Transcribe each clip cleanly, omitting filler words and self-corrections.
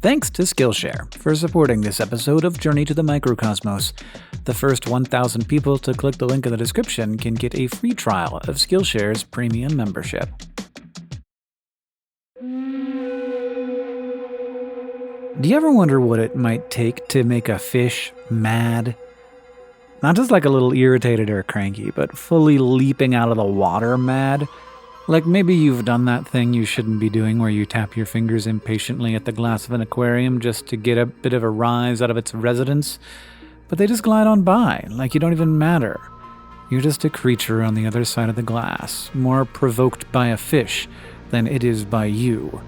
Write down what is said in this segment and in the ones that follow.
Thanks to Skillshare for supporting this episode of Journey to the Microcosmos. The first 1,000 people to click the link in the description can get a free trial of Skillshare's premium membership. Do you ever wonder what it might take to make a fish mad? Not just like a little irritated or cranky, but fully leaping out of the water mad. Like maybe you've done that thing you shouldn't be doing where you tap your fingers impatiently at the glass of an aquarium just to get a bit of a rise out of its residents, but they just glide on by like you don't even matter. You're just a creature on the other side of the glass, more provoked by a fish than it is by you.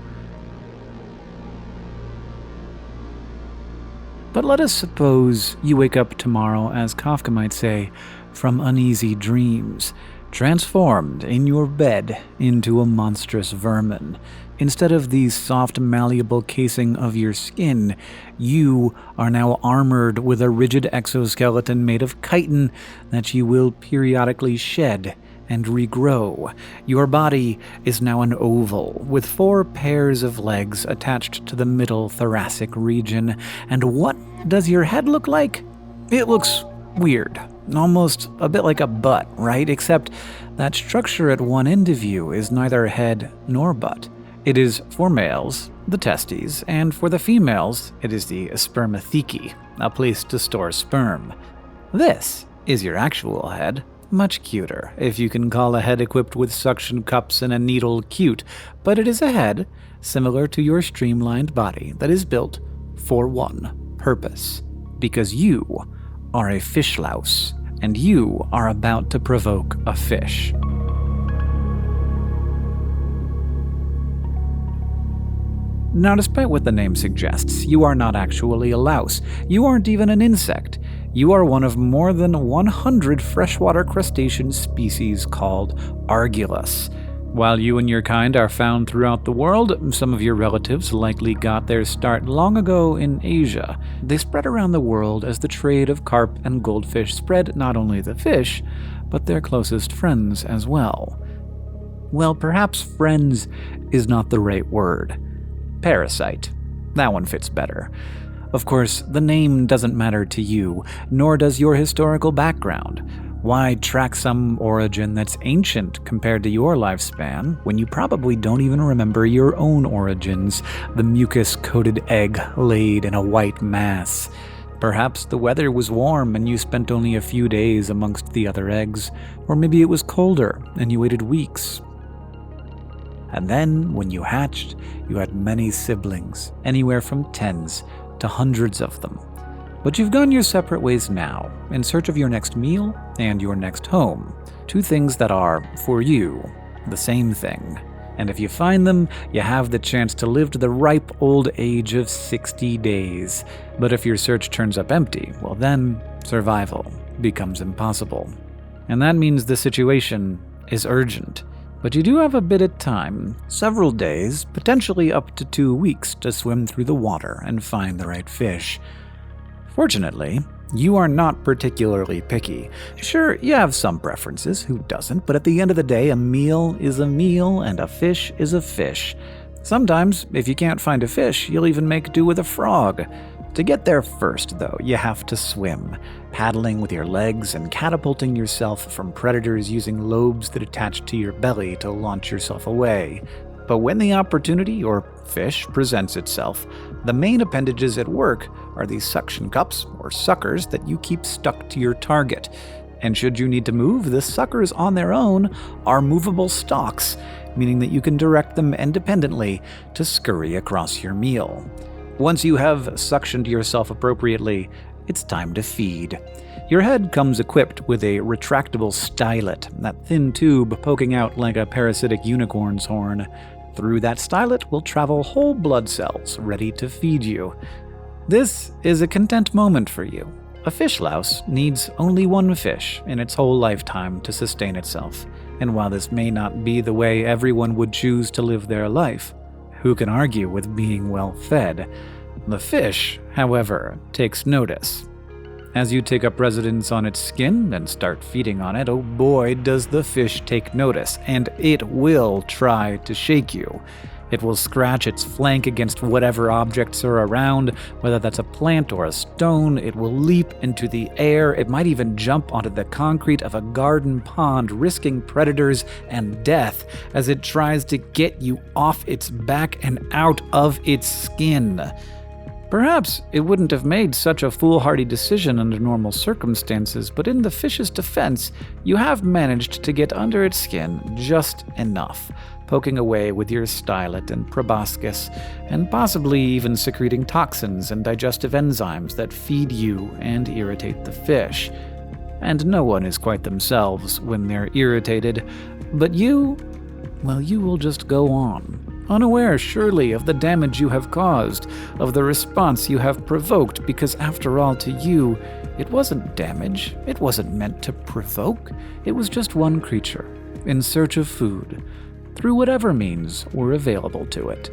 But let us suppose you wake up tomorrow, as Kafka might say, from uneasy dreams, transformed in your bed into a monstrous vermin. Instead of the soft, malleable casing of your skin, you are now armored with a rigid exoskeleton made of chitin that you will periodically shed and regrow. Your body is now an oval, with 4 pairs of legs attached to the middle thoracic region. And what does your head look like? It looks weird. Almost a bit like a butt, right? Except that structure at one end of you is neither head nor butt. It is for males, the testes, and for the females, it is the spermatheca, a place to store sperm. This is your actual head. Much cuter, if you can call a head equipped with suction cups and a needle cute, but it is a head similar to your streamlined body that is built for one purpose. Because you are a fish louse, and you are about to provoke a fish. Now, despite what the name suggests, you are not actually a louse. You aren't even an insect. You are one of more than 100 freshwater crustacean species called Arugulus. While you and your kind are found throughout the world, some of your relatives likely got their start long ago in Asia. They spread around the world as the trade of carp and goldfish spread not only the fish, but their closest friends as well. Well, perhaps friends is not the right word. Parasite. That one fits better. Of course, the name doesn't matter to you, nor does your historical background. Why track some origin that's ancient compared to your lifespan when you probably don't even remember your own origins, the mucus-coated egg laid in a white mass? Perhaps the weather was warm and you spent only a few days amongst the other eggs, or maybe it was colder and you waited weeks. And then, when you hatched, you had many siblings, anywhere from tens to hundreds of them. But you've gone your separate ways now, in search of your next meal and your next home. 2 things that are, for you, the same thing. And if you find them, you have the chance to live to the ripe old age of 60 days. But if your search turns up empty, well then, survival becomes impossible. And that means the situation is urgent. But you do have a bit of time, several days, potentially up to 2 weeks, to swim through the water and find the right fish. Fortunately, you are not particularly picky. Sure, you have some preferences, who doesn't, but at the end of the day, a meal is a meal and a fish is a fish. Sometimes, if you can't find a fish, you'll even make do with a frog. To get there first, though, you have to swim, paddling with your legs and catapulting yourself from predators using lobes that attach to your belly to launch yourself away. But when the opportunity, or fish, presents itself, the main appendages at work are these suction cups, or suckers, that you keep stuck to your target. And should you need to move, the suckers on their own are movable stalks, meaning that you can direct them independently to scurry across your meal. Once you have suctioned yourself appropriately, it's time to feed. Your head comes equipped with a retractable stylet, that thin tube poking out like a parasitic unicorn's horn. Through that stylet will travel whole blood cells ready to feed you. This is a content moment for you. A fish louse needs only one fish in its whole lifetime to sustain itself. And while this may not be the way everyone would choose to live their life, who can argue with being well fed? The fish, however, takes notice. As you take up residence on its skin and start feeding on it, oh boy, does the fish take notice, and it will try to shake you. It will scratch its flank against whatever objects are around, whether that's a plant or a stone. It will leap into the air. It might even jump onto the concrete of a garden pond, risking predators and death as it tries to get you off its back and out of its skin. Perhaps it wouldn't have made such a foolhardy decision under normal circumstances, but in the fish's defense, you have managed to get under its skin just enough, poking away with your stylet and proboscis, and possibly even secreting toxins and digestive enzymes that feed you and irritate the fish. And no one is quite themselves when they're irritated, but you will just go on. Unaware, surely, of the damage you have caused, of the response you have provoked, because after all, to you, it wasn't damage, it wasn't meant to provoke, it was just one creature, in search of food, through whatever means were available to it.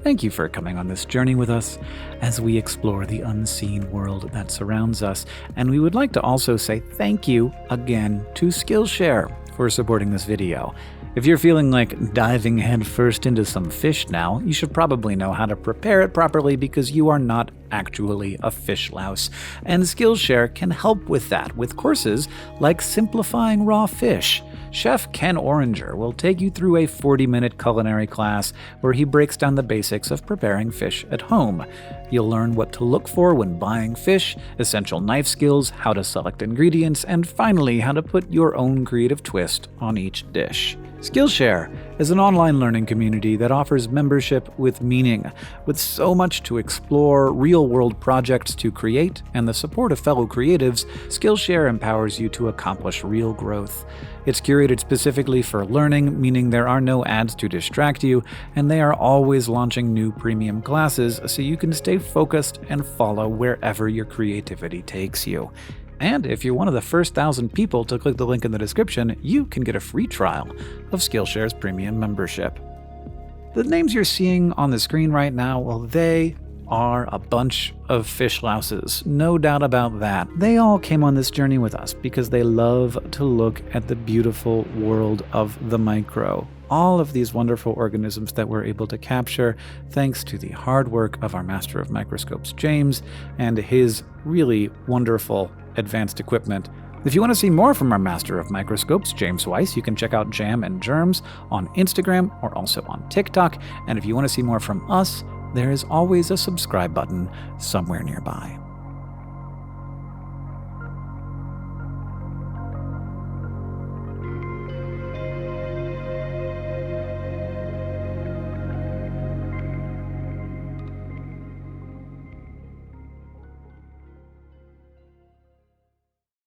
Thank you for coming on this journey with us as we explore the unseen world that surrounds us, and we would like to also say thank you again to Skillshare for supporting this video. If you're feeling like diving headfirst into some fish now, you should probably know how to prepare it properly because you are not actually a fish louse. And Skillshare can help with that with courses like Simplifying Raw Fish. Chef Ken Oranger will take you through a 40-minute culinary class where he breaks down the basics of preparing fish at home. You'll learn what to look for when buying fish, essential knife skills, how to select ingredients, and finally how to put your own creative twist on each dish. Skillshare is an online learning community that offers membership with meaning. With so much to explore, real-world projects to create, and the support of fellow creatives, Skillshare empowers you to accomplish real growth. It's curated specifically for learning, meaning there are no ads to distract you, and they are always launching new premium classes so you can stay focused and follow wherever your creativity takes you. And if you're one of the first 1,000 people to click the link in the description, you can get a free trial of Skillshare's premium membership. The names you're seeing on the screen right now, well, they are a bunch of fish louses, no doubt about that. They all came on this journey with us because they love to look at the beautiful world of the micro. All of these wonderful organisms that we're able to capture thanks to the hard work of our Master of Microscopes, James, and his really wonderful advanced equipment. If you want to see more from our Master of Microscopes, James Weiss, you can check out Jam and Germs on Instagram or also on TikTok. And if you want to see more from us, there is always a subscribe button somewhere nearby.